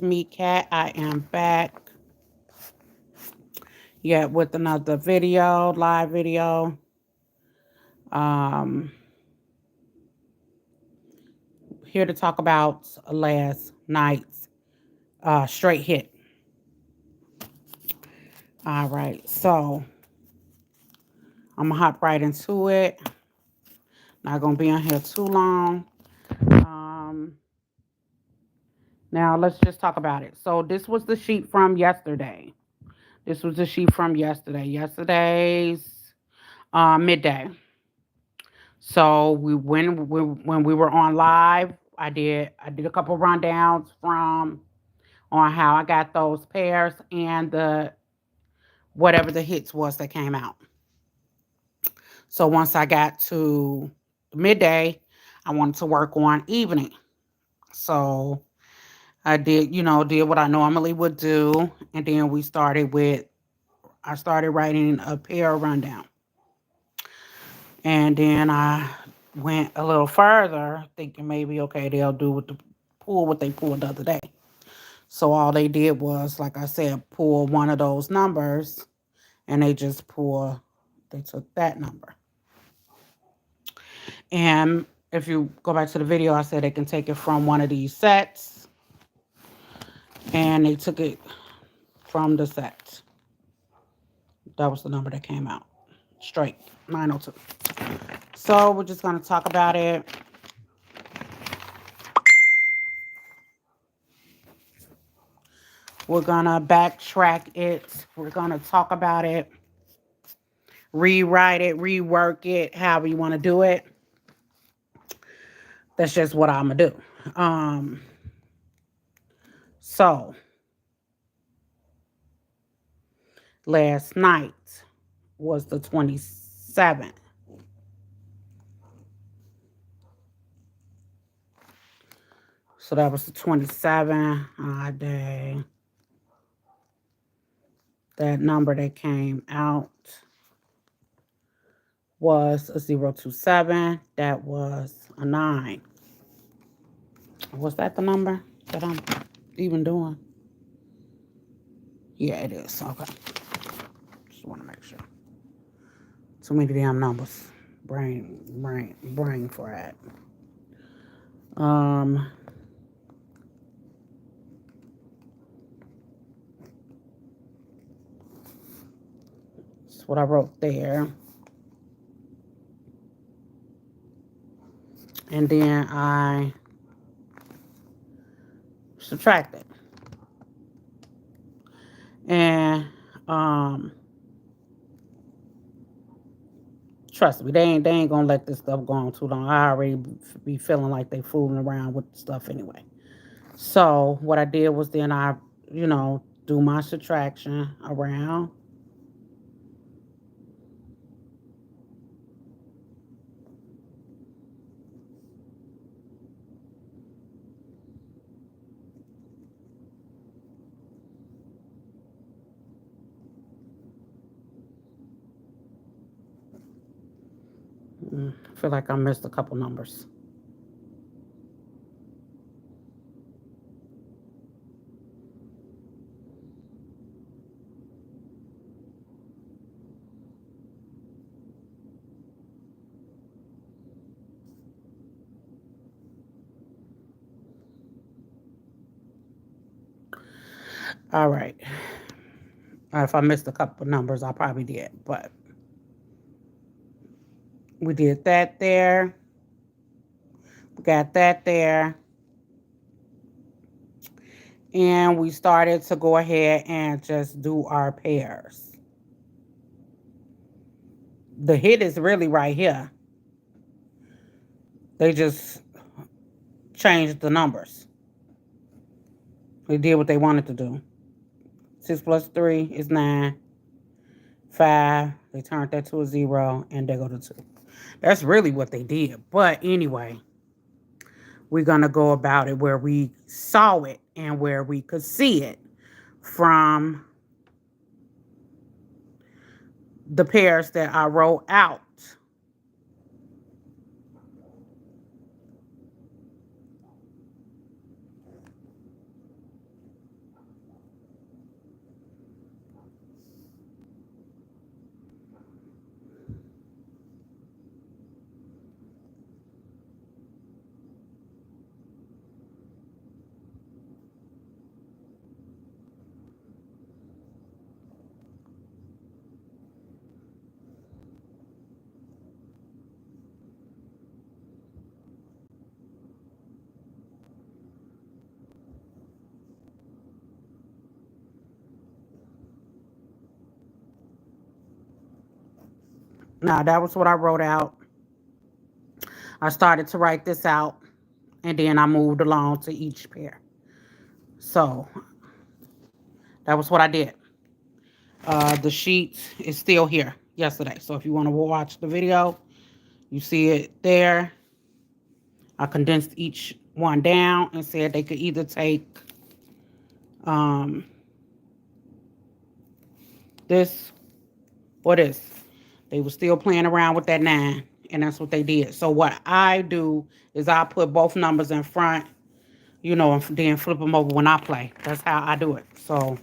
Me, Cat. I am back. Yeah, with another video, live video. Um, Here to talk about last night's straight hit. All right, so I'm gonna hop right into it. Not gonna be on here too long. Um, Now let's just talk about it. So this was the sheet from yesterday. This was the sheet from yesterday. Yesterday's midday. So when we were on live, I did a couple rundowns from on how I got those pairs and the whatever the hits was that came out. So once I got to midday, I wanted to work on evening. So I did what I normally would do, and then I started writing a pair rundown, and then I went a little further, thinking maybe okay they'll do with the pull what they pulled the other day. So all they did was, like I said, pull one of those numbers, and they took that number. And if you go back to the video, I said they can take it from one of these sets, and they took it from the set. That was the number that came out. Straight 902. So we're just going to talk about it. We're going to backtrack it. We're going to talk about it, rewrite it, rework it, however you want to do it. That's just what I'm going to do. So last night was the 27th. So that was the 27th day. That number that came out was a 027. That was a 9. Was that the number that I'm even doing? Yeah, it is. Okay. Just want to make sure. Too many damn numbers. Brain for that. That's what I wrote there. And then I subtracted. And trust me, they ain't gonna let this stuff go on too long. I already be feeling like they fooling around with stuff anyway. So what I did was then do my subtraction around. I feel like I missed a couple numbers. All right. If I missed a couple numbers, I probably did. But we did that there. We got that there. And we started to go ahead and just do our pairs. The hit is really right here. They just changed the numbers. They did what they wanted to do. 6 plus 3 is 9. 5. They turned that to a 0, and they go to 2. That's really what they did. But anyway, we're going to go about it where we saw it and where we could see it from the pairs that I wrote out. Now, that was what I wrote out. I started to write this out, and then I moved along to each pair. So that was what I did. The sheet is still here yesterday. So if you want to watch the video, you see it there. I condensed each one down and said they could either take um, this or this. They were still playing around with that 9, and that's what they did. So what I do is I put both numbers in front, and then flip them over when I play. That's how I do it. So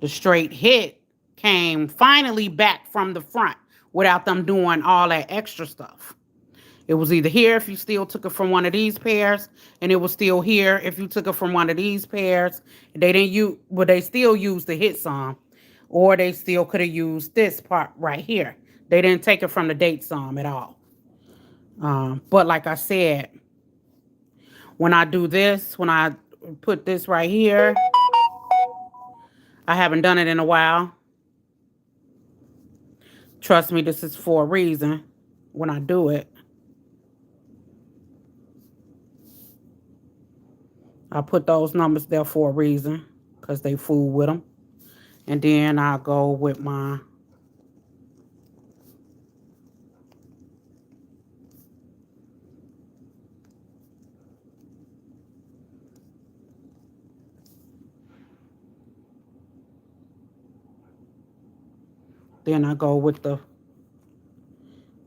the straight hit came finally back from the front without them doing all that extra stuff. It was either here if you still took it from one of these pairs, and it was still here if you took it from one of these pairs. They didn't use, well, they still used the hit sum, or they still could have used this part right here. They didn't take it from the date sum at all. But like I said, when I do this, when I put this right here, I haven't done it in a while. Trust me, this is for a reason when I do it. I put those numbers there for a reason because they fool with them. And then I'll go with my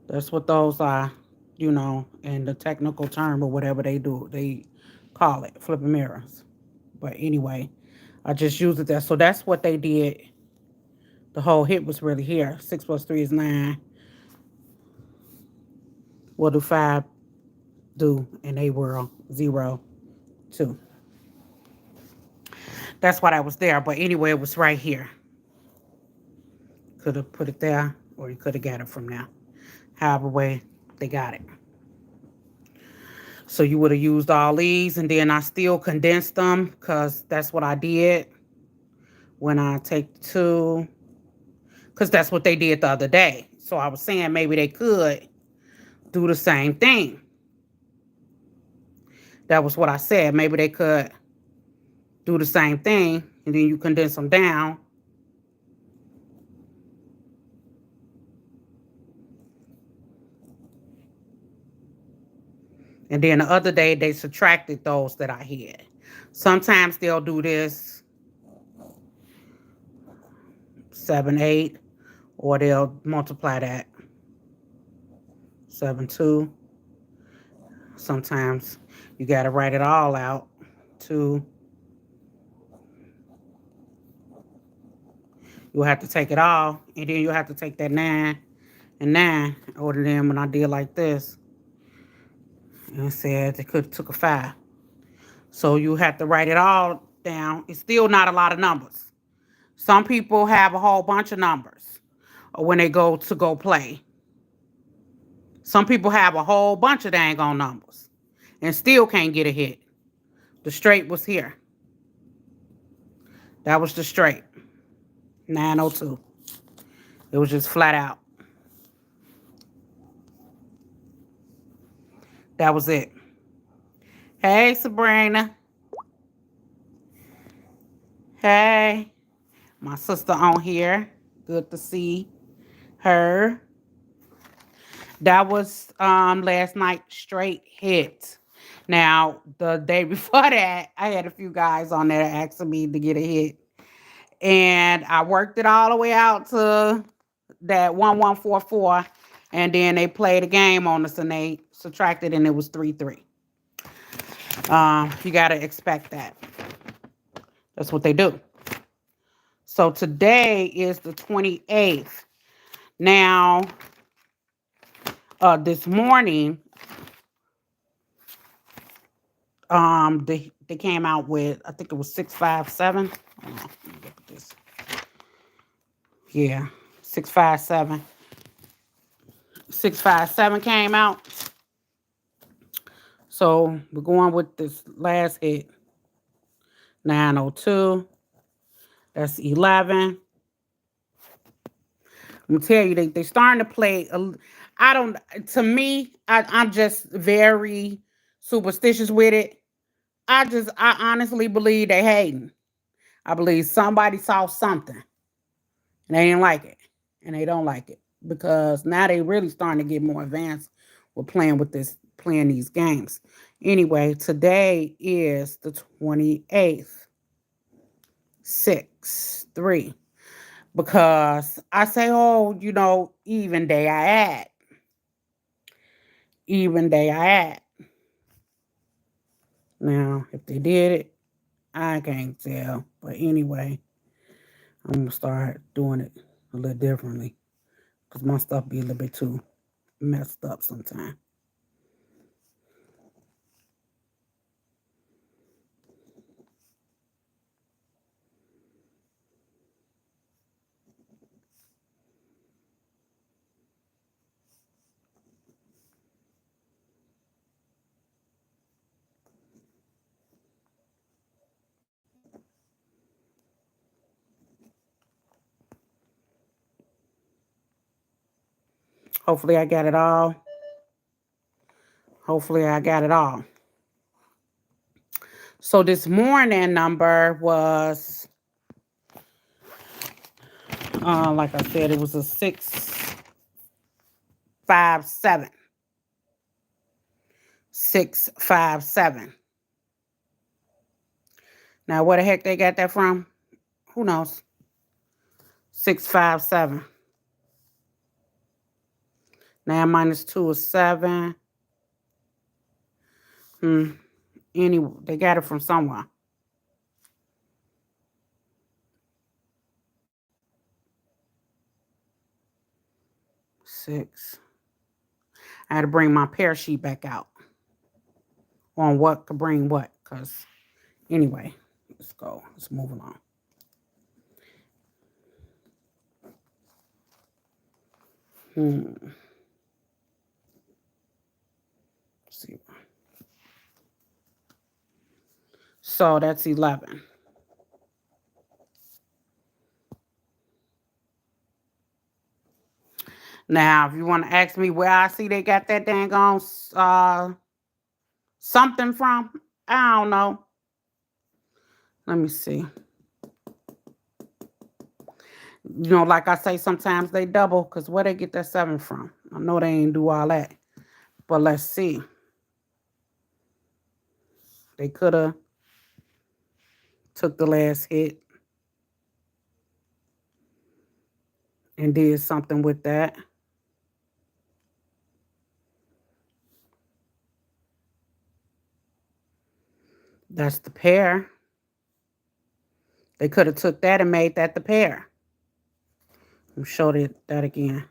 that's what those are, in the technical term or whatever they do. They call it flipping mirrors. But anyway, I just used it there. So that's what they did. The whole hit was really here. 6 plus 3 is 9. What do 5 do? And they were 0, 2. That's why that was there. But anyway, it was right here. Could have put it there, or you could have got it from there. However way they got it. So you would have used all these, and then I still condensed them because that's what I did when I take the 2, because that's what they did the other day. So I was saying maybe they could do the same thing. That was what I said. Maybe they could do the same thing, and then you condense them down. And then the other day, they subtracted those that I had. Sometimes they'll do this 7, 8, or they'll multiply that 7, 2. Sometimes you got to write it all out. 2. You'll have to take it all, and then you'll have to take that 9 and 9. Or then when I did like this, and said they could have took a 5. So you have to write it all down. It's still not a lot of numbers. Some people have a whole bunch of numbers when they go play. Some people have a whole bunch of dang on numbers and still can't get a hit. The straight was here. That was the straight. 902. It was just flat out. That was it. Hey, Sabrina. Hey. My sister on here. Good to see her. That was last night straight hit. Now, the day before that, I had a few guys on there asking me to get a hit. And I worked it all the way out to that 1144. And then they played a game on us and they subtracted and it was 3-3. You got to expect that. That's what they do. So today is the 28th. Now, this morning, they came out with, I think it was 657. Hold on, let me look at this. Yeah, 657. 657 came out. So we're going with this last hit. 902. That's 11. I'm gonna tell you, they starting to play. I don't. To me, I'm just very superstitious with it. I honestly believe they hating. I believe somebody saw something and they didn't like it, and they don't like it because now they really starting to get more advanced with playing these games. Anyway, today is the 28th, 6-3. Because I say, oh, even day I add. Now, if they did it, I can't tell. But anyway, I'm gonna start doing it a little differently because my stuff be a little bit too messed up sometimes. Hopefully, I got it all. Hopefully, I got it all. So this morning number was, like I said, it was a 657. 657. Now, where the heck they got that from? Who knows? 657. 9 minus 2 is 7. Anyway, they got it from somewhere. Six. I had to bring my pair sheet back out on what could bring what. Because anyway, let's go. Let's move along. Let's see. So that's 11. Now, if you want to ask me where I see they got that dang on something from, I don't know. Let me see. Like I say, sometimes they double because where they get that 7 from? I know they ain't do all that. But let's see. They could have took the last hit and did something with that. That's the pair. They could have took that and made that the pair. I'll show that again.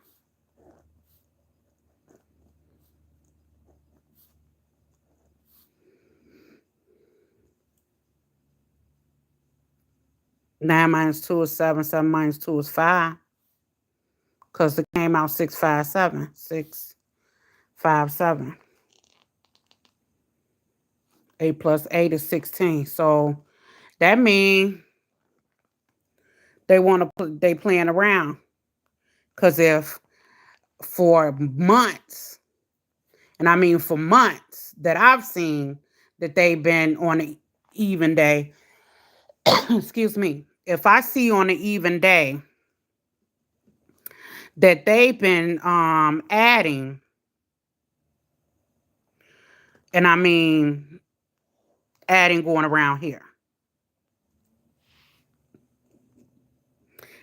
Nine minus 2 is 7. 7 minus 2 is 5. Because it came out 657. 657. 8 plus 8 is 16. So that means they playing around. Because if for months, and I mean for months that I've seen that they've been on an even day, excuse me, if I see on an even day that they've been adding, and I mean adding going around here.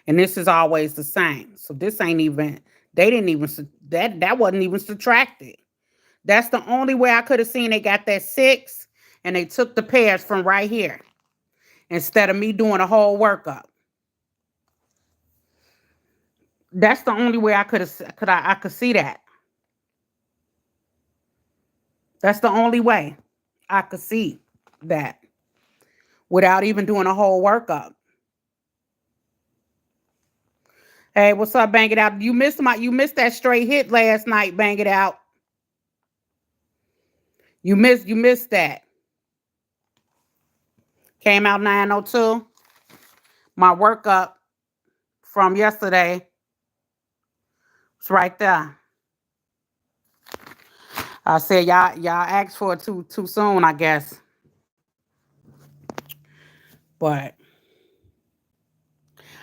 And this is always the same. So this ain't even, they didn't even, that wasn't even subtracted. That's the only way I could have seen they got that 6 and they took the pairs from right here instead of me doing a whole workup. That's the only way I could see that. That's the only way I could see that without even doing a whole workup. Hey, what's up, Bang It Out? You missed that straight hit last night, Bang It Out. You missed that. Came out 902. My workup from yesterday It's right there. I said y'all asked for it too soon, I guess. But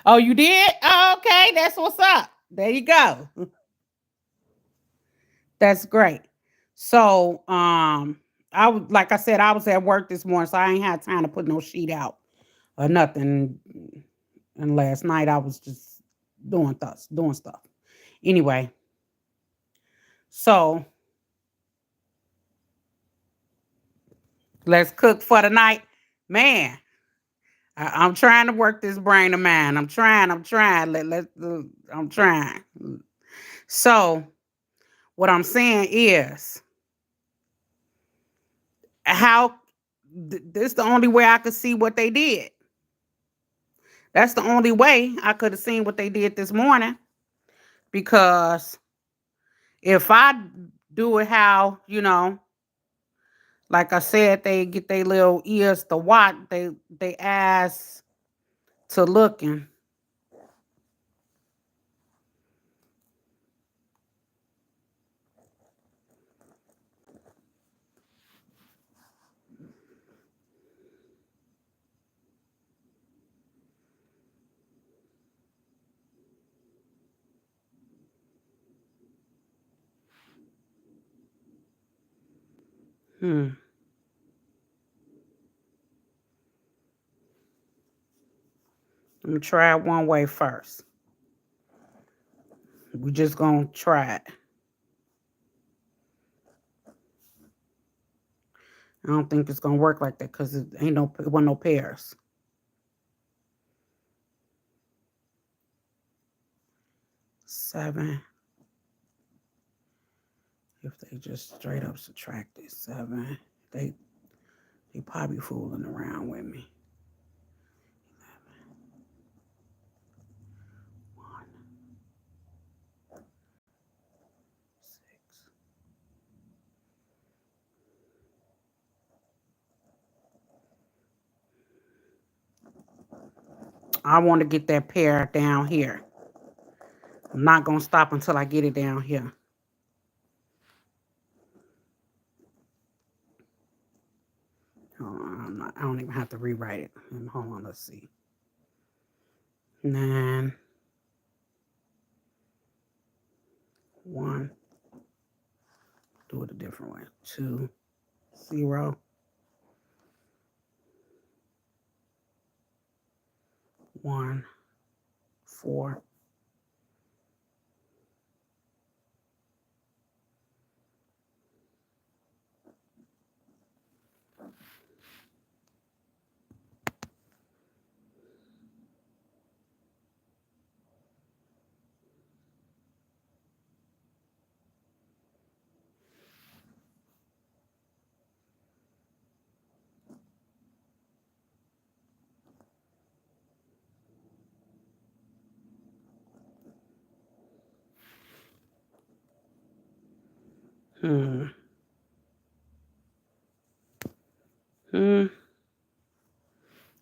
oh, you did? Oh, okay, that's what's up. There you go. That's great. So, I was like I said, I was at work this morning, so I ain't had time to put no sheet out or nothing. And last night I was just doing stuff. Anyway, so let's cook for the night, man. I'm trying to work this brain of mine. I'm trying. I'm trying. So what I'm saying is, how this the only way I could see what they did. That's the only way I could have seen what they did this morning. Because if I do it how, like I said, they get their little ears to watch, they eyes to looking. Hmm. Let me try it one way first. We just gonna try it. I don't think it's gonna work like that because it wasn't no pairs. 7. If they just straight up subtracted 7, they probably fooling around with me. 1, 6. I want to get that pair down here. I'm not gonna stop until I get it down here. I don't even have to rewrite it. Hold on, let's see. 9, 1. Do it a different way. 2, 0, 1, 4. Hmm. Hmm.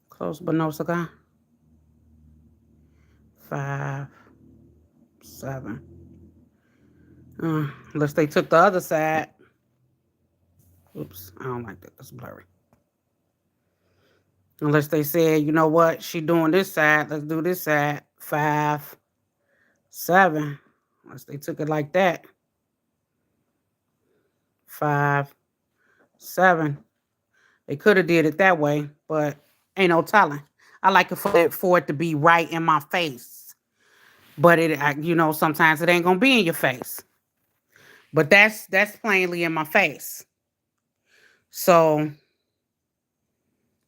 Close but no cigar. 5, 7. Unless they took the other side. Oops, I don't like that. That's blurry. Unless they said, you know what, she doing this side. Let's do this side. 5, 7. Unless they took it like that. 5, 7. They could have did it that way, but ain't no telling. I like it for it to be right in my face. But sometimes it ain't gonna be in your face. But that's plainly in my face. So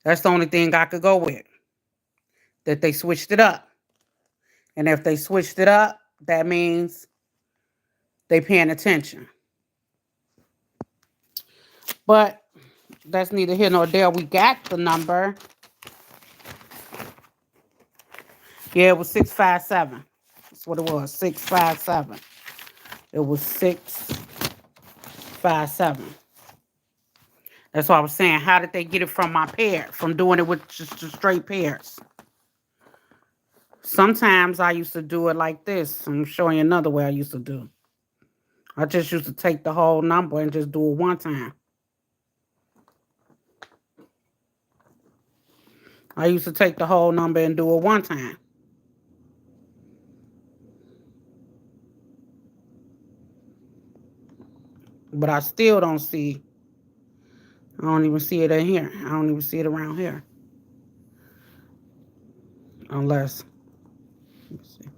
that's the only thing I could go with. That they switched it up. And if they switched it up, that means they paying attention. But that's neither here nor there. We got the number. Yeah, it was 657. That's what it was. 657. It was 657. That's what I was saying. How did they get it from my pair? From doing it with just straight pairs. Sometimes I used to do it like this. I'm showing you another way I used to do. I just used to take the whole number and just do it one time. I used to take the whole number and do it one time. But I still don't see. I don't even see it in here. I don't even see it around here. Unless, let me see.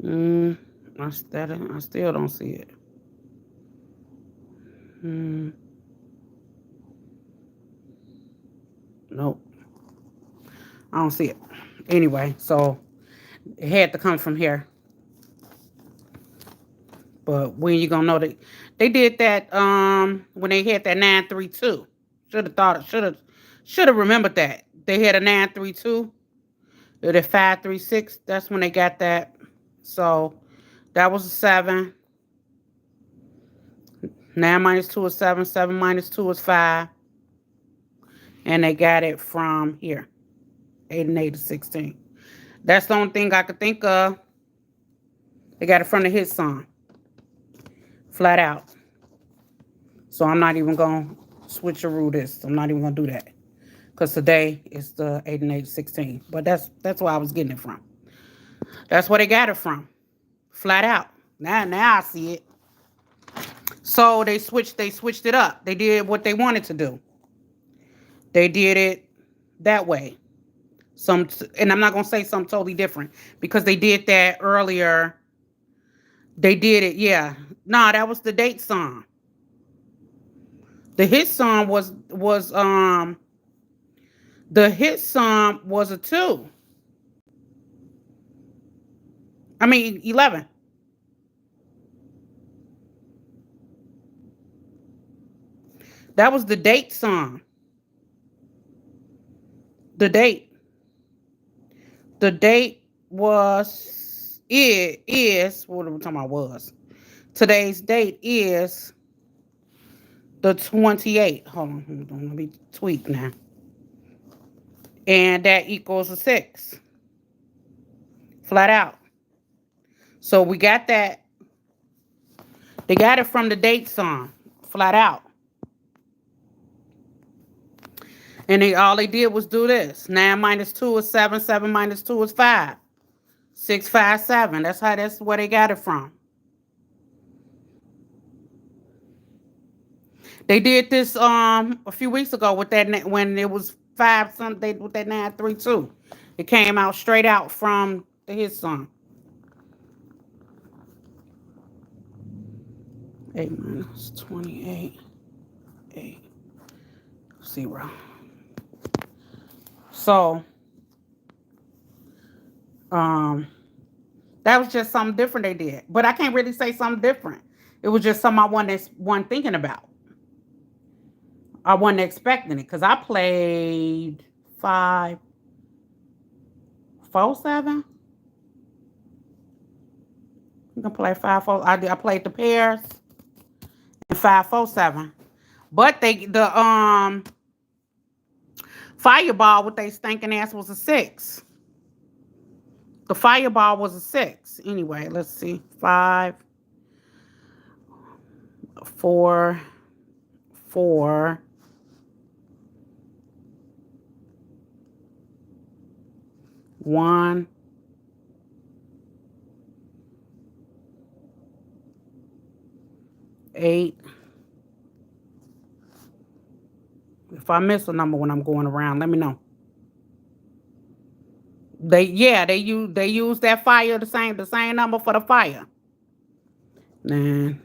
Mm, I still don't see it. Mm, nope. I don't see it. Anyway, so it had to come from here. But when you gonna know that they did that when they had that 932. Should have remembered that. They had a 932. They had a 536. That's when they got that. So that was a 7. 9 minus 2 is 7. 7 minus 2 is 5. And they got it from here. 8 and 8 is 16. That's the only thing I could think of. They got it from the hit song. Flat out. So I'm not even going to switcheroo this. I'm not even going to do that. Because today is the 8 and 8 is 16. But that's where I was getting it from. That's where they got it from. Flat out. Now I see it. So they switched it up. They did what they wanted to do. They did it that way. And I'm not gonna say something totally different because they did that earlier. They did it, yeah. Nah, that was the date song. The hit song was a 2. I mean 11. That was the date song. The date. The date is what are we talking about was. Today's date is the 28th. Hold on, let me tweak now. And that equals a 6. Flat out. So we got that. They got it from the date song. Flat out. And all they did was do this. 9 minus 2 is 7. 7 minus 2 is 5. 6, 5, 7. That's where they got it from. They did this a few weeks ago with that when it was 5 something with that 932. It came out straight out from his song. 8 minus 28. 8. 0. So that was just something different they did. But I can't really say something different. It was just something I wasn't thinking about. I wasn't expecting it because I played 5, 4, 7. You can play 5, 4. I played the pairs and 5, 4, 7. But the fireball with they stinking ass was a 6. The fireball was a 6. Anyway, let's see. 5, 4, 4. 1. 8. If I miss a number when I'm going around, let me know. They use that fire the same number for the fire. 9.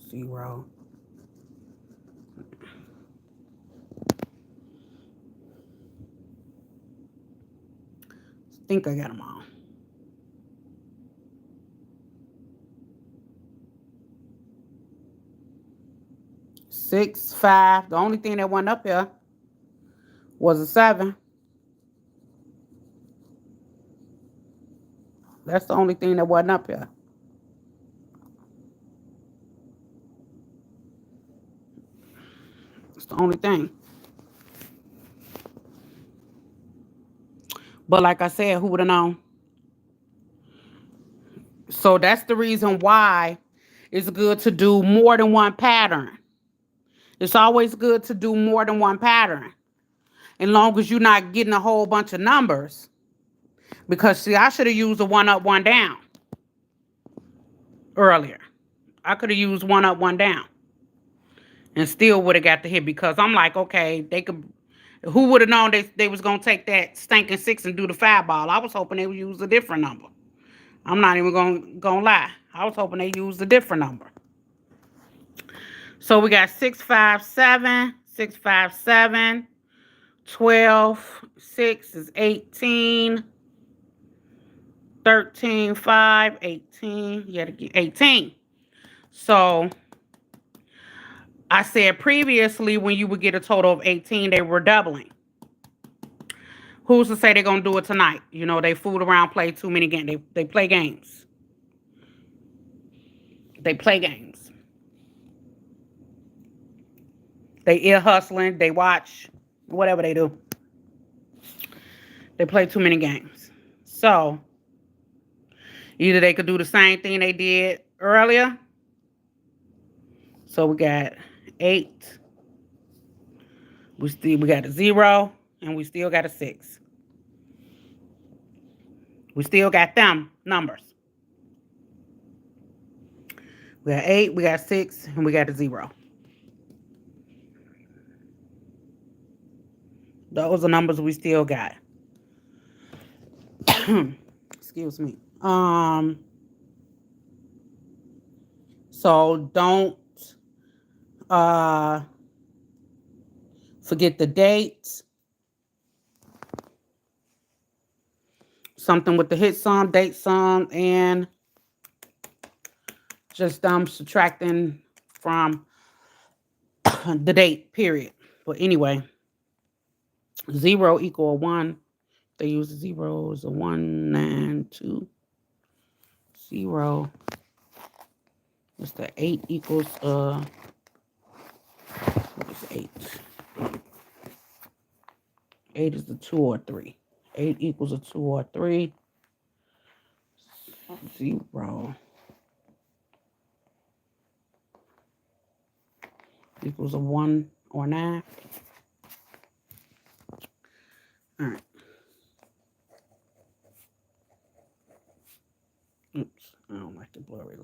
0. think I got them all. 6, 5. The only thing that went up here was a 7. That's the only thing that wasn't up here. It's the only thing. But like I said, who would have known? So that's the reason why it's good to do more than one pattern. It's always good to do more than one pattern. As long as you're not getting a whole bunch of numbers. Because see, I should have used a one up, one down earlier. I could have used one up, one down. And still would have got the hit because I'm like, okay, they could. Who would have known they was gonna take that stinking 6 and do the 5 ball? I was hoping they would use a different number. I'm not even gonna lie. I was hoping they used a different number. So we got 6, 5, 7, 6, 5, 7, 12, 6 is 18, 13, 5, 18. You gotta get 18. So I said previously when you would get a total of 18, they were doubling. Who's to say they're going to do it tonight? You know, they fool around, play too many games. They play games. They play games. They ear hustling. They watch. Whatever they do. They play too many games. So, either they could do the same thing they did earlier. So, we got 8. We got a 0. And we still got a 6. We still got them numbers. We got 8, we got 6, and we got a 0. Those are numbers we still got. Excuse me. So don't forget the date. Something with the hit sum, date sum, and just subtracting from the date, period. But anyway, 0 equal 1. They use the 0 as a 1 and 2. 0. What's the 8 equals what is 8? 8 is the 2 or 3. 8 equals a 2 or 3. 0 equals a 1 or 9. All right. Oops, I don't like the blurry.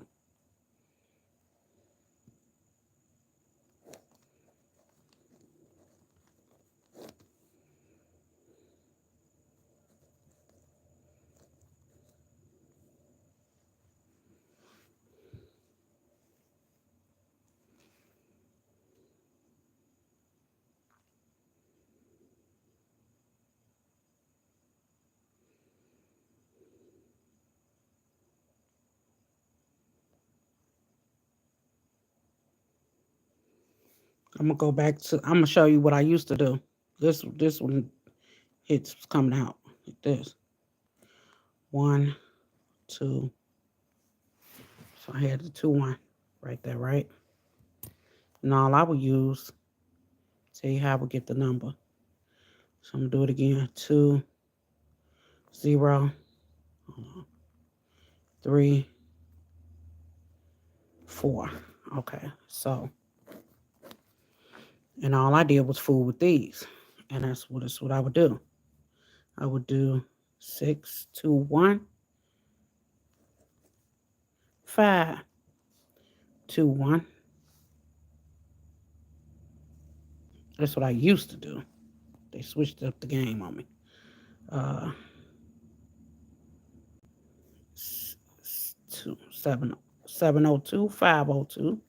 I'm gonna go back to. I'm gonna show you what I used to do. This one hits coming out like this. 1, 2. So I had the 2, 1 right there, right? And all I would use, tell you how I would get the number. So I'm gonna do it again. 2, 0, 3, 4. Okay, so. And all I did was fool with these. And that's what I would do. I would do 6, 2, 1, 5, 2, 1. That's what I used to do. They switched up the game on me. 702, 502.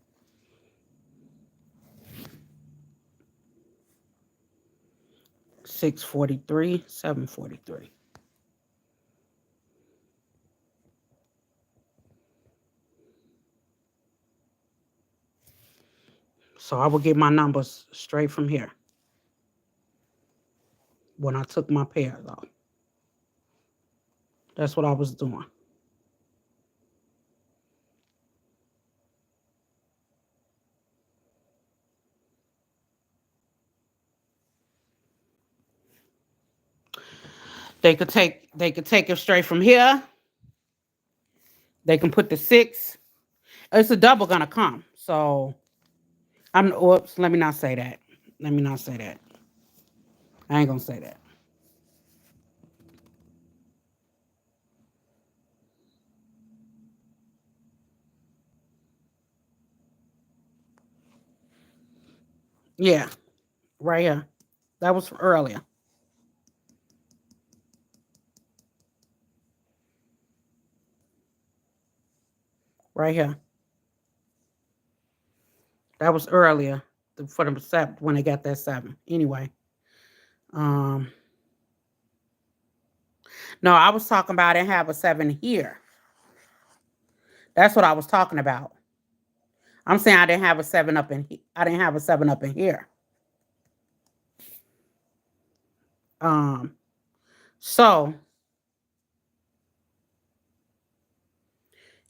643, 743. So I would get my numbers straight from here when I took my pairs off. That's what I was doing. They could take it straight from here. They can put the 6. It's a double gonna come. So whoops, let me not say that. Let me not say that. I ain't gonna say that. Yeah, right here. That was from earlier. Right here. That was earlier for the 7 when they got that 7. Anyway. Um no, I was talking about I didn't have a 7 here. That's what I was talking about. I'm saying I didn't have a 7 up in I didn't have a 7 up in here. So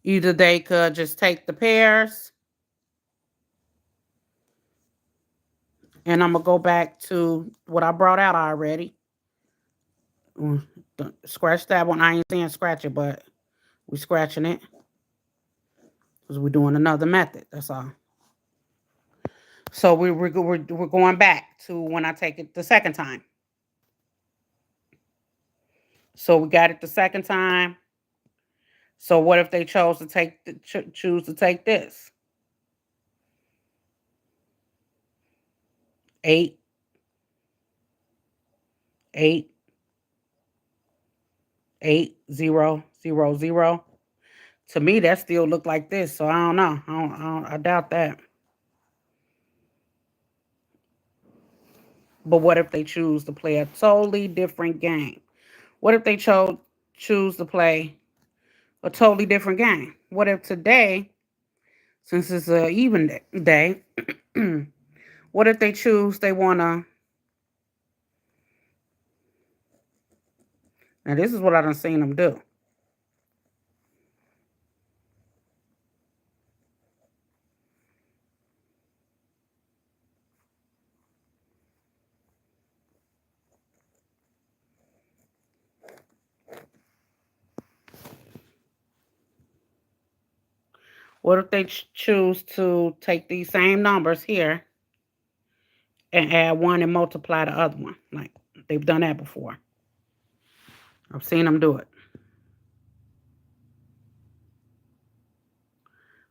either they could just take the pairs, and I'm gonna go back to what I brought out already. Scratch that one. I ain't saying scratch it, but we scratching it because we're doing another method. That's all. So we're going back to when I take it the second time. So we got it the second time. So what if they chose to choose to take this? 8, 8, 8, 0, 0, 0. To me, that still look like this. So I don't know. I doubt that. But what if they choose to play a totally different game? What if they choose to play a totally different game? What if today, since it's an even day, what if they choose they want to... Now, this is what I done seen them do. What if they choose to take these same numbers here and add 1 and multiply the other one? Like, they've done that before. I've seen them do it.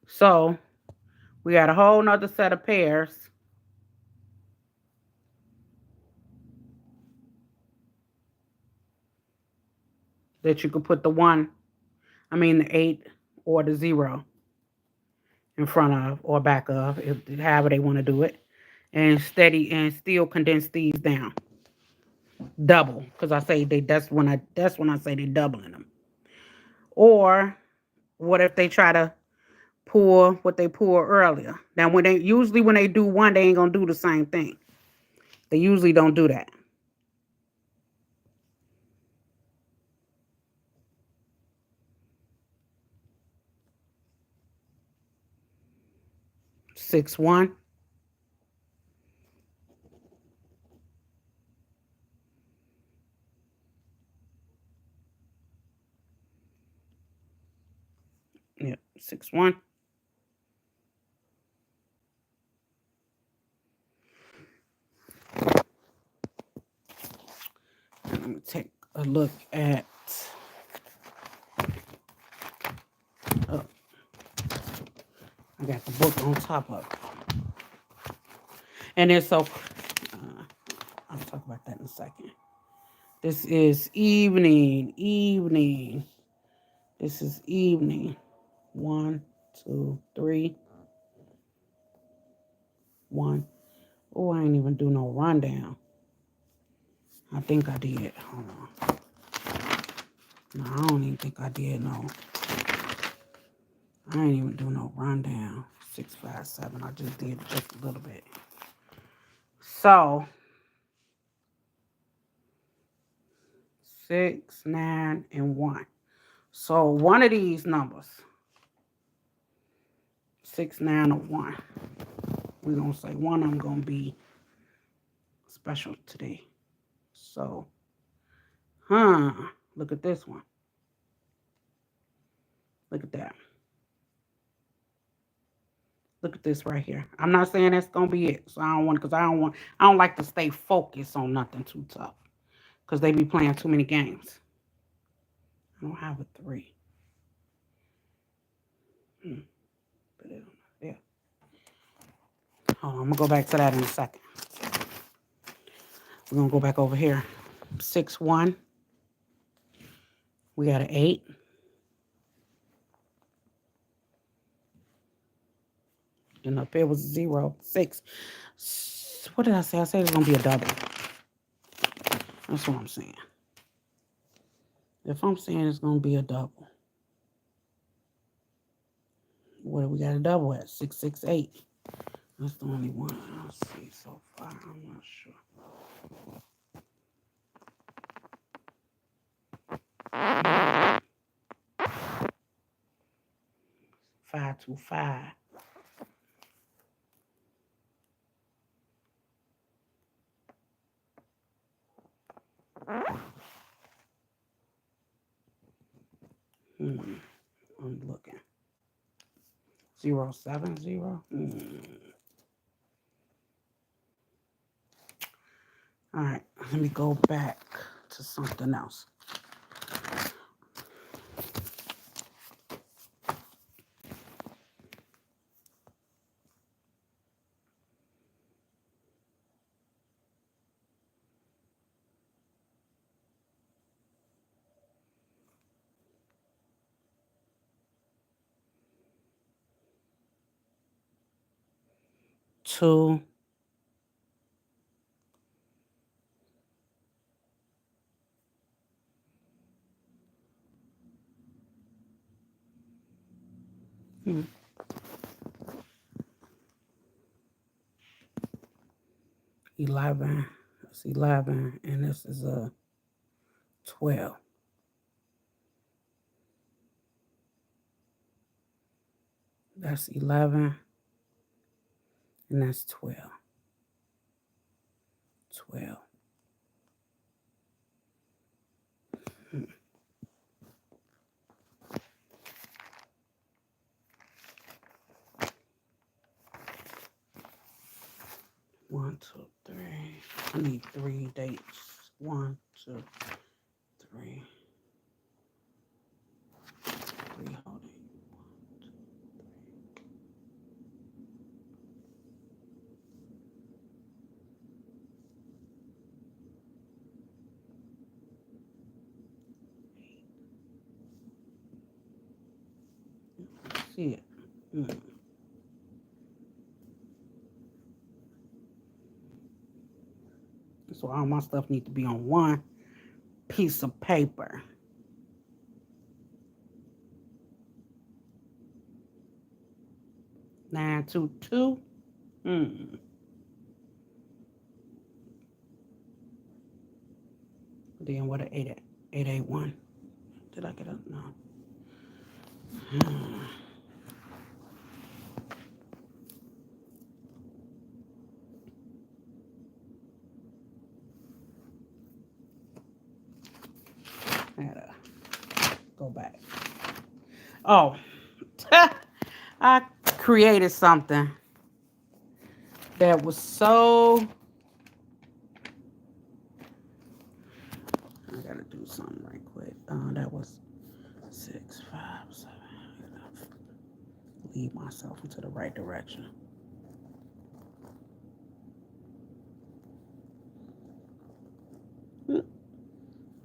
So we got a whole nother set of pairs that you could put the 8 or the 0 in front of or back of, however they want to do it, and still condense these down. Double, because I say that's when I say they doubling them. Or what if they try to pull what they pulled earlier? Now when they do one, they ain't gonna do the same thing. They usually don't do that. Six, 1. Yep, 6, 1. Let me take a look at... Oh, I got the book on top of it. And it's so... I'll talk about that in a second. This is evening. This is evening. 1, 2, 3. 1. Oh, I ain't even do no rundown. I think I did. Hold on. No, I don't even think I did. No. I ain't even do no rundown. 657. I just did just a little bit. So 6, 9, and 1. So one of these numbers, 6, 9, or 1. We're gonna say one of them gonna be special today. So, look at this one. Look at that. Look at this right here. I'm not saying that's gonna be it. So I don't want, because I don't like to stay focused on nothing too tough. Because they be playing too many games. I don't have a 3. Put it on there. Hold on, I'm gonna go back to that in a second. We're gonna go back over here. 6, 1. We got an 8. And up here was 0, 6. What did I say? I said it's gonna be a double. That's what I'm saying. If I'm saying it's gonna be a double, what do we got a double at? 6, 6, 8. That's the only one I'll see so far. I'm not sure. 5, 2, 5. I'm looking. 0, 7, 0. All right, let me go back to something else. Two. Hmm. 11. That's 11, and this is a 12. That's 11, and that's 12. 12. 1, 2, 3. I need 3 dates. 1, 2, 3. 3 holding. 1, 2, 3. See it. So all my stuff needs to be on one piece of paper. Nine, 2, 2. Then what a 8, 8, 8, 1. Did I get up? No. I gotta go back. Oh, I created something that was so. I gotta do something right quick. That was 6, 5, 7. I gotta lead myself into the right direction.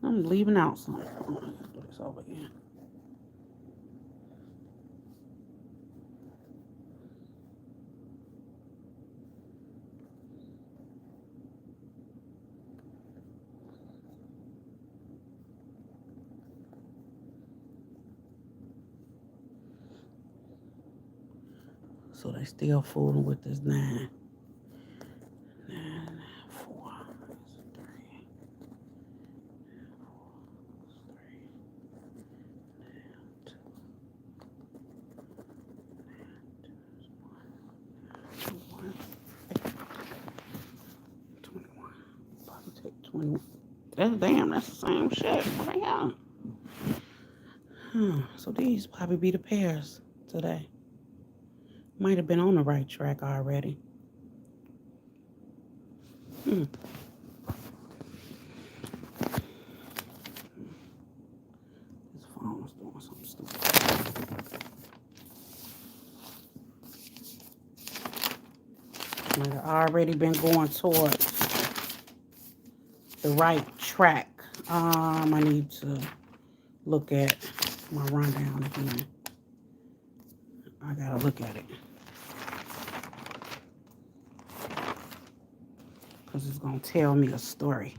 I'm leaving out something. Let's do this over again. So they still fooling with this 9. 9, 4, 3, 3, 2, 21. 21. Probably take 21. Damn, that's the same shit. Damn. So these probably be the pairs today. Might have been on the right track already. This phone's doing something stupid. Might have already been going towards the right track. I need to look at my rundown again. I gotta look at it. Because it's gonna tell me a story.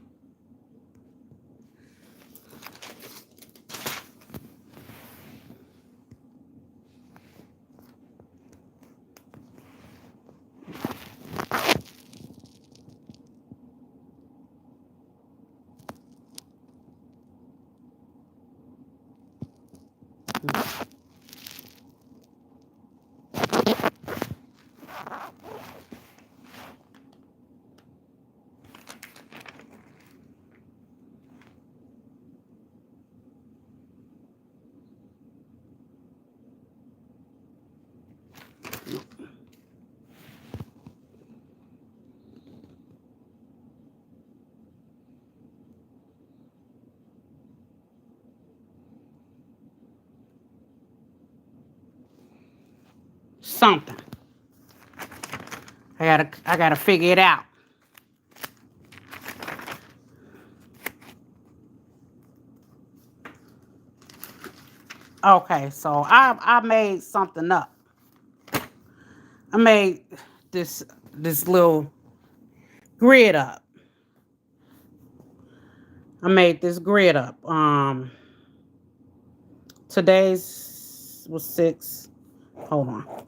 Something. I gotta figure it out. Okay, so I made something up. I made this little grid up. I made this grid up. Today's was 6. Hold on.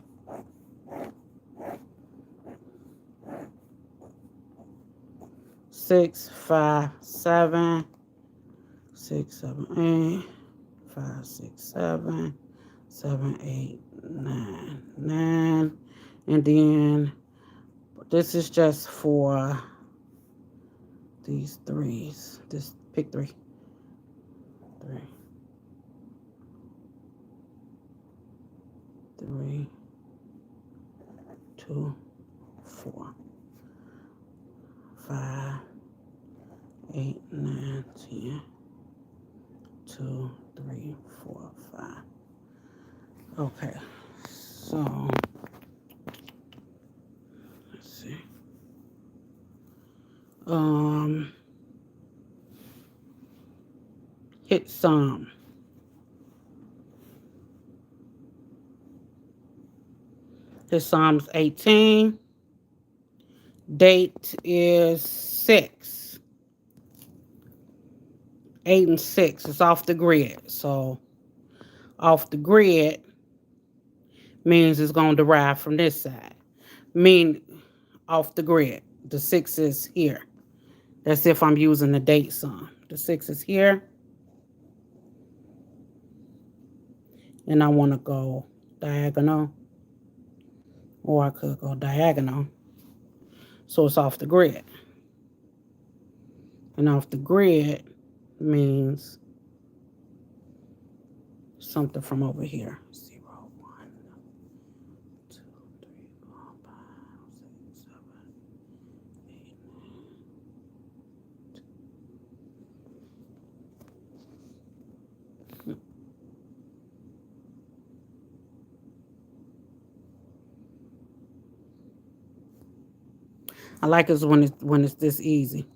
6, 5, 7, 6, 7, 8, 5, 6, 7, 7, 8, 9, 9, and then this is just for these 3s. This pick 3, 3, 3, 2, 4, 5, 8, 9, 10, 2, 3, 4, 5. Okay, so let's see. Hit some. Hit Psalms 18. Date is 6. 8 and 6. It's off the grid. So off the grid means it's going to derive from this side. Mean off the grid. The 6 is here. That's if I'm using the date sum. The 6 is here. And I want to go diagonal. Or I could go diagonal. So it's off the grid. And off the grid means something from over here. 0, 1, 2, 3, 4, 5, 6, 7, 8, 9. I like it when it's this easy.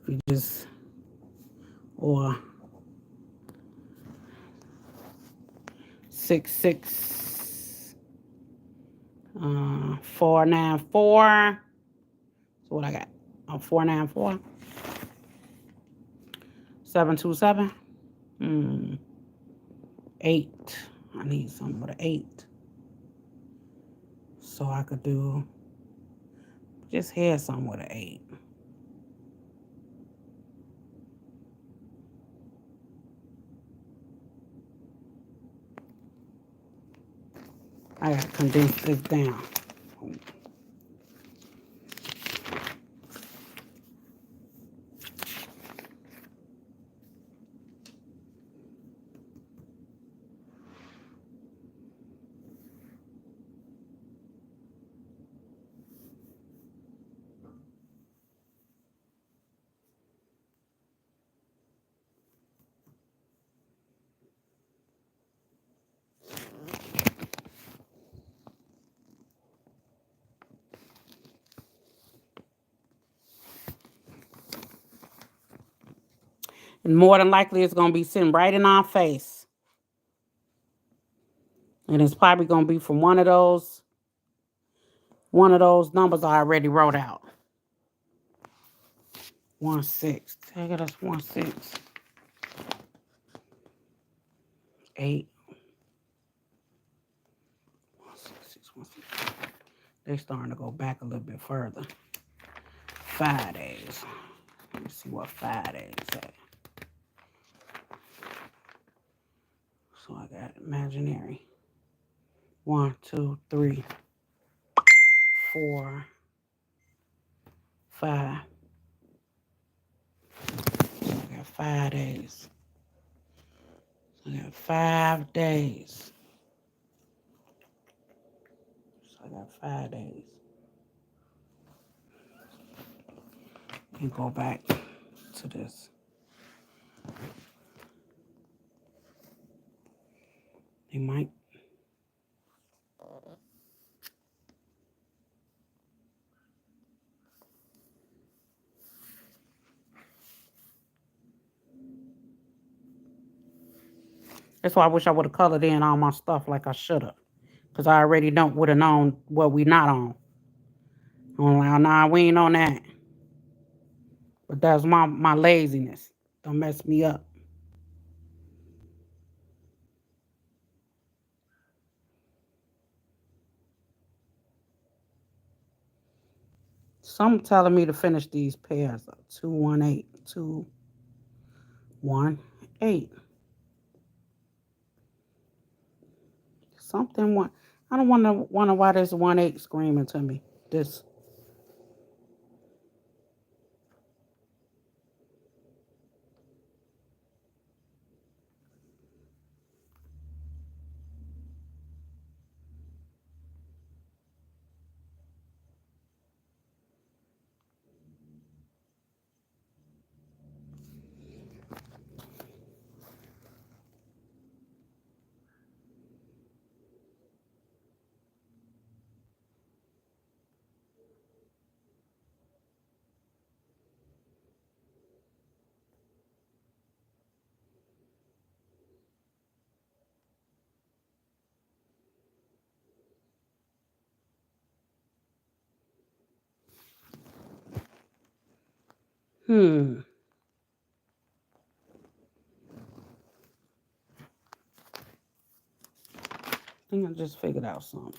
If you just or 6, 6, 4, 9, 4. So what I got? 4, 9, 4. 7, 2, 7. 8. I need something with an 8. So I could do just head some with an 8. I gotta condense this down. And more than likely, it's going to be sitting right in our face. And it's probably going to be from one of those numbers I already wrote out. 1 6. Take it as 1 6. 8. 1 6 6 1 6. They're starting to go back a little bit further. 5 days. Let me see what 5 days at. So I got imaginary. 1 2 3 4 5. So I got 5 days. So I got 5 days. So I got 5 days. And go back to this. They might. That's why I wish I would have colored in all my stuff like I should have. Because I already would have known what we not on. I'm like, nah, we ain't on that. But that's my laziness. Don't mess me up. Some telling me to finish these pairs up. 2 1 8. 2 1 8. Something one. I don't wonder why there's 1 8 screaming to me. This. I think I just figured out something.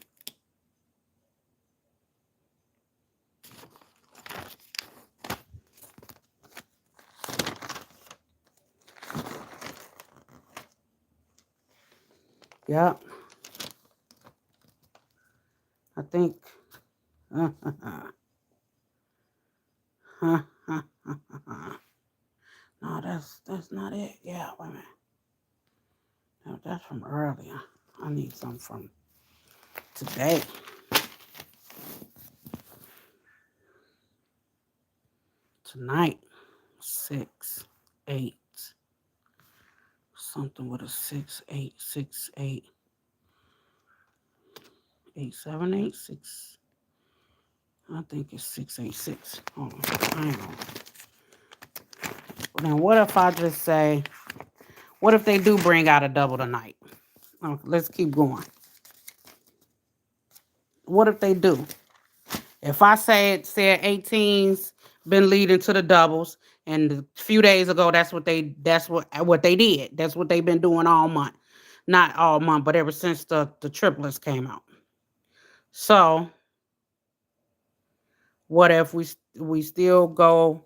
Yep. I think. No, that's not it. Yeah, wait a minute. No, that's from earlier. I need something from today. Tonight. 6 8. Something with a 6 8 6 8 8 7 8 6. I think it's 686. Hold on. Hang on. Now, what if I just say, what if they do bring out a double tonight? Oh, let's keep going. What if they do? If I said 18's been leading to the doubles, and a few days ago, that's what they did. That's what they've been doing all month. Not all month, but ever since the triplets came out. So what if we still go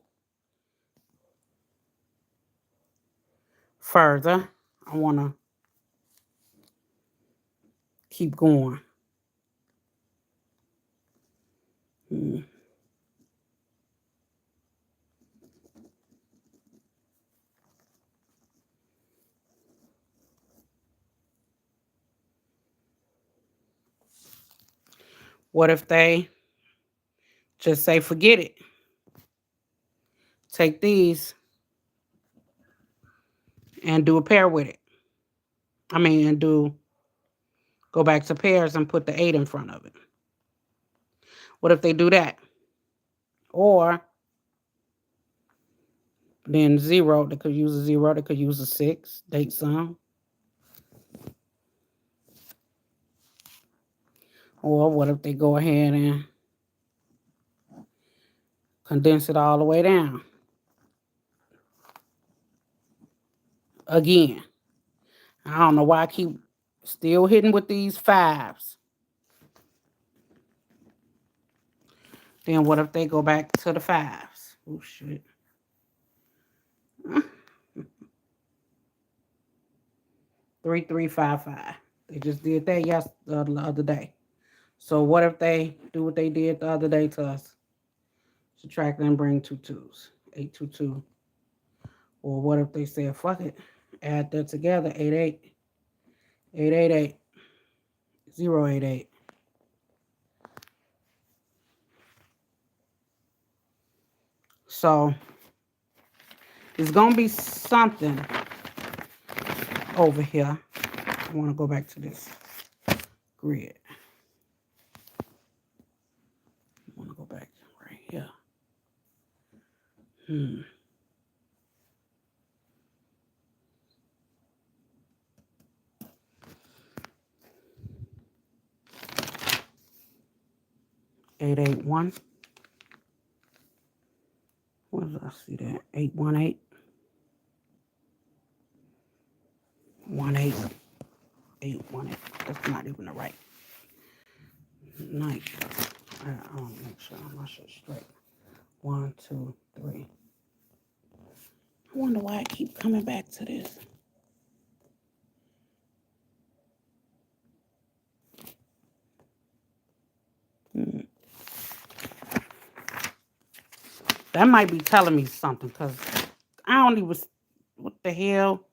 further? I want to keep going. What if they just say, forget it? Take these and do a pair with it. And go back to pairs and put the 8 in front of it. What if they do that? Or then 0, they could use a 0, they could use a 6, date some. Or what if they go ahead and condense it all the way down? Again, I don't know why I keep still hitting with these 5s. Then what if they go back to the 5s? Oh, shit. 3355. They just did that the other day. So what if they do what they did the other day to us? Subtract and bring 2 2s. 822. Or what if they said, fuck it, add that together, 88. 888. 088. So it's going to be something over here. I want to go back to this grid. I want to go back right here. 881. Where did I see that? 818. 18. 818. That's not even the right. Nice. I want to make sure my shit straight. 1, 2, 3. I wonder why I keep coming back to this. That might be telling me something, because I don't even... What the hell?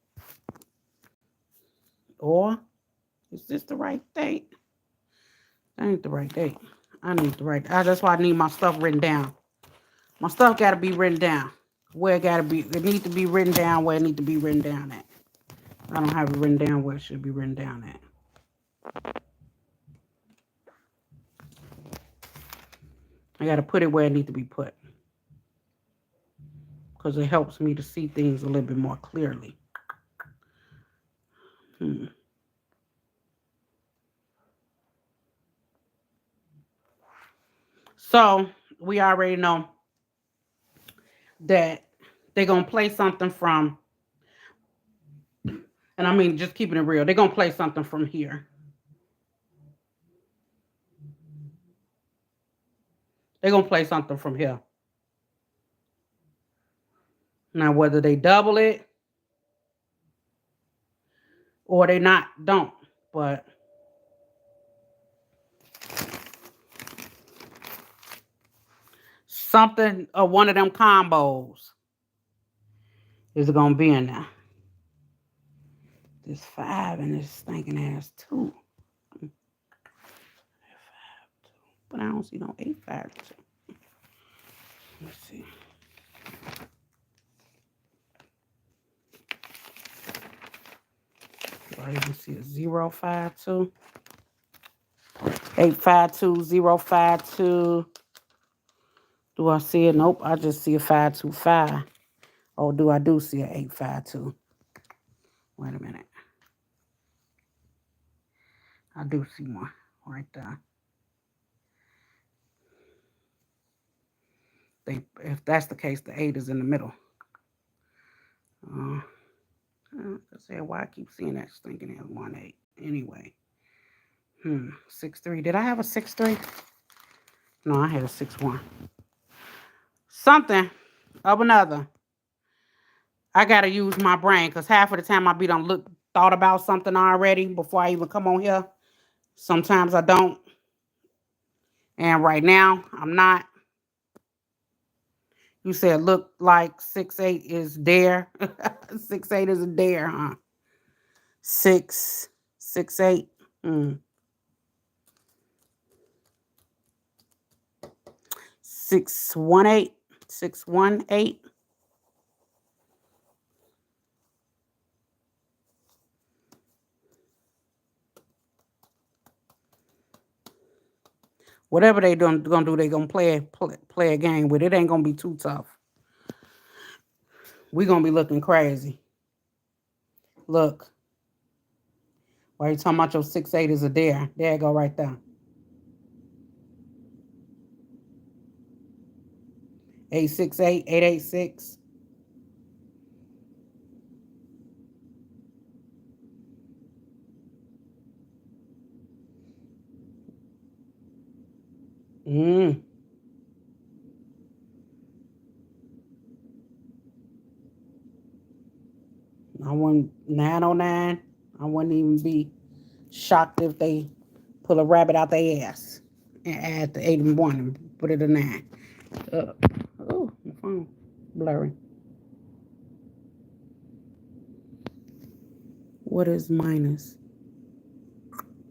Or is this the right date? That ain't the right date. I need the right... That's why I need my stuff written down. My stuff got to be written down. Where it got to be... It needs to be written down where it needs to be written down at. I don't have it written down where it should be written down at. I got to put it where it needs to be put, because it helps me to see things a little bit more clearly. So we already know that they're going to play something from, and just keeping it real, they're going to play something from here. They're going to play something from here. Now, whether they double it or they don't. But something or one of them combos is going to be in there. This 5 and this stinking ass 2. 5, 2. But I don't see no 8, 5, 2. Let's see. Do I even see a 0, 5, 2? 8, 5, 2, 0, 5, 2. Do I see it? Nope. I just see a 5, 2, 5. Oh, do I do see a 8, 5, 2? Wait a minute. I do see one right there. If that's the case, the 8 is in the middle. I say, why I keep seeing that stinking at 1, 8? Anyway. 6'3". Did I have a 6'3"? No, I had a 6'1". Something of another. I gotta use my brain because half of the time I be done thought about something already before I even come on here. Sometimes I don't. And right now I'm not. You said look like 6'8" is there. 6'8" is a dare, huh? 6'8". 6'18". 6'18". Whatever they gonna do, they gonna play a game with it. Ain't gonna be too tough. We gonna be looking crazy. Look. Why you talking about your 6'8" is a dare? There you go right there. 868, 886. I wouldn't 909. I wouldn't even be shocked if they pull a rabbit out their ass and add the 8 and 1 and put it a 9. Oh, my phone blurry. What is minus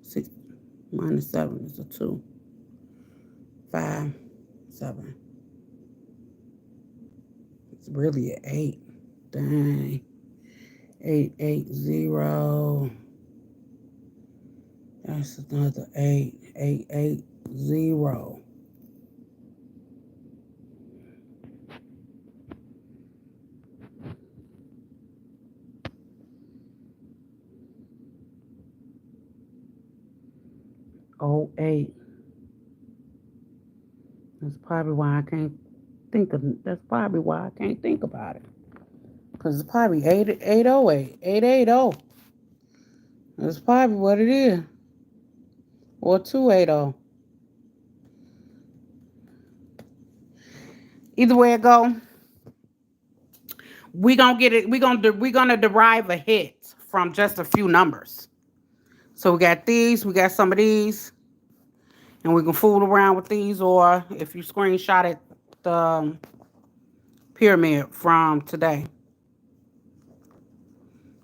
6? Minus 7 is a 2. 5, 7. It's really an 8. Dang. 880. That's another 8. 880. Oh, 8. That's probably why I can't think of. That's probably why I can't think about it. Cause it's probably 808. 880. That's probably what it is. Or 280. Either way it go, we gonna get it. We gonna derive a hit from just a few numbers. So we got these. We got some of these, and we can fool around with these. Or if you screenshot it, the pyramid from today.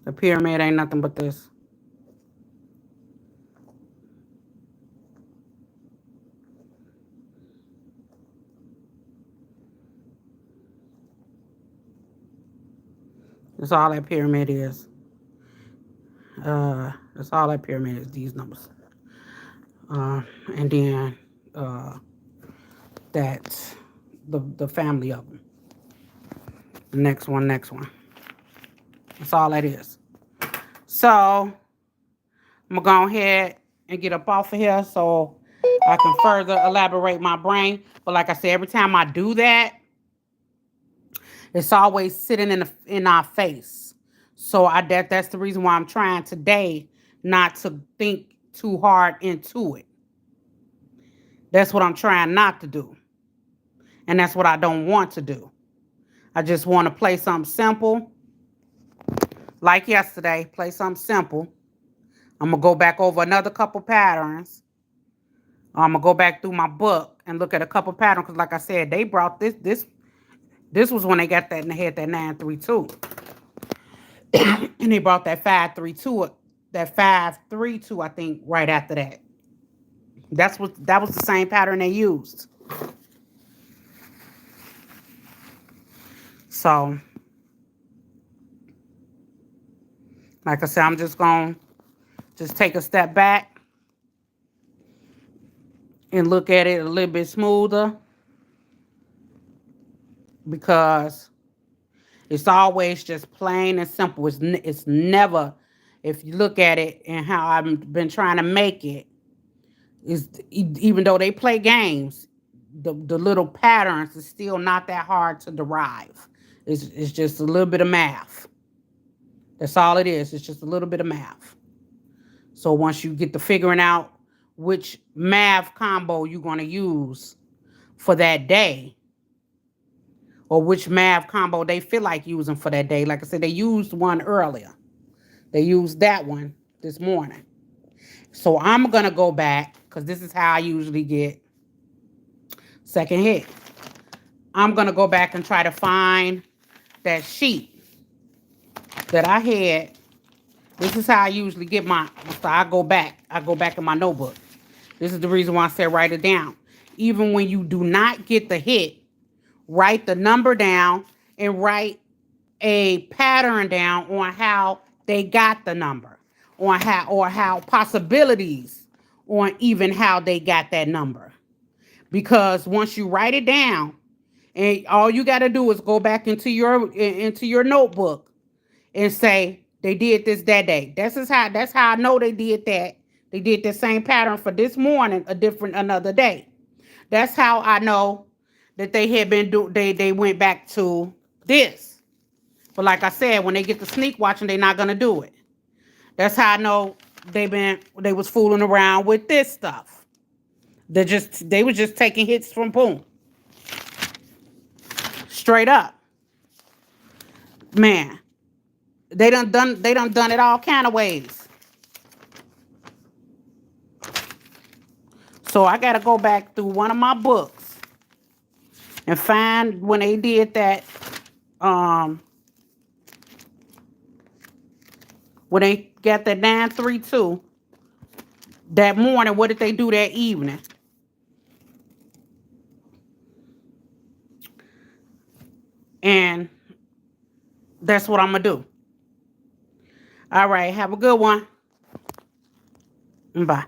The pyramid ain't nothing but this. That's all that pyramid is. That's all that pyramid is, these numbers. And then that's the family of them. The next one. That's all that is. So I'm gonna go ahead and get up off of here so I can further elaborate my brain. But like I said, every time I do that, it's always sitting in our face. So that's the reason why I'm trying today not to think too hard into it. That's what I'm trying not to do. And that's what I don't want to do. I just want to play something simple. Like yesterday, play something simple. I'm going to go back over another couple patterns. I'm going to go back through my book and look at a couple patterns. Because like I said, they brought this was when they got that and they had that 932. And they brought that 532, that 532, I think, right after that. That was the same pattern they used. So, like I said, I'm just going to just take a step back and look at it a little bit smoother, because it's always just plain and simple. It's never, if you look at it and how I've been trying to make it, is even though they play games, the little patterns is still not that hard to derive. It's just a little bit of math. That's all it is. It's just a little bit of math. So once you get to figuring out which math combo you're going to use for that day, or which math combo they feel like using for that day. Like I said, they used one earlier. They used that one this morning. So I'm going to go back, because this is how I usually get second hit. I'm going to go back and try to find that sheet that I had. This is how I usually get my, so I go back in my notebook. This is the reason why I said write it down. Even when you do not get the hit, write the number down and write a pattern down on how they got the number, on how possibilities on even how they got that number. Because once you write it down, and all you got to do is go back into your notebook and say they did this that day. That's how I know they did that. They did the same pattern for this morning, another day. That's how I know that they had been they went back to this. But like I said, when they get the sneak watching, they're not gonna do it. That's how I know they was fooling around with this stuff. They was just taking hits from boom. Straight up. Man. They done it all kind of ways. So I gotta go back through one of my books and find when they did that, when they got that 932 that morning. What did they do that evening? And that's what I'm gonna do. All right, have a good one. Bye.